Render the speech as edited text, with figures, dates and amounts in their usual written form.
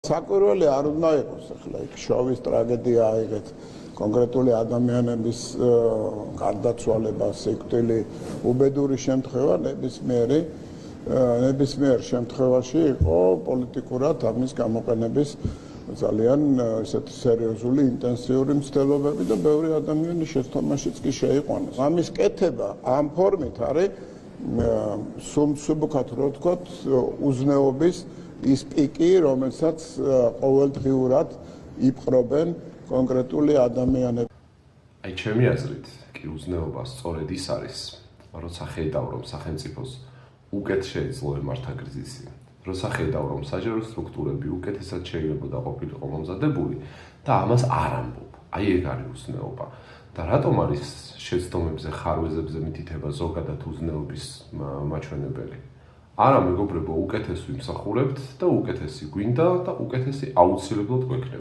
საკვირველი არ უნდა იყოს ახლა იქ შოვის ტრაგედია აიღეთ კონკრეტული ადამიანების გარდაცვალება, სიკვდილი, უბედური შემთხვევა ნებისმიერ შემთხვევაში იყო პოლიტიკურად ამის გამოყენების ძალიან ესეთი სერიოზული ინტენსიური მცდელობები და ბევრი ადამიანის შეცდომაშიც კი შეიყვანეს. ამის კეთება ამ ფორმით არის სუბუქად რო ვთქვათ უზნეობის ის პიკი, რომელსაც ყოველდღიურად იპყრობენ კონკრეტული ადამიანები. აი ჩემი აზრით, კი უზნეობა სწორედ ის არის, როცა ხედავ რომ სახელმწიფოს უკეთ შეეძლო ემართა კრიზისი, როცა ხედავ რომ საჯარო სტრუქტურები უკეთესად შეიძლება ყოფილიყო მომზადებული და ამას არ ამბობ. აი ეგ არის უზნეობა. და რატომ არის შეცდომებზე, ხარვეზებზე მითითება ზოგადად უზნეობის მაჩვენებელი? არა მეგობრებო, უკეთეს ვიმსახურებთ და უკეთესი გვინდა და უკეთესი აუცილებლად გვექნება.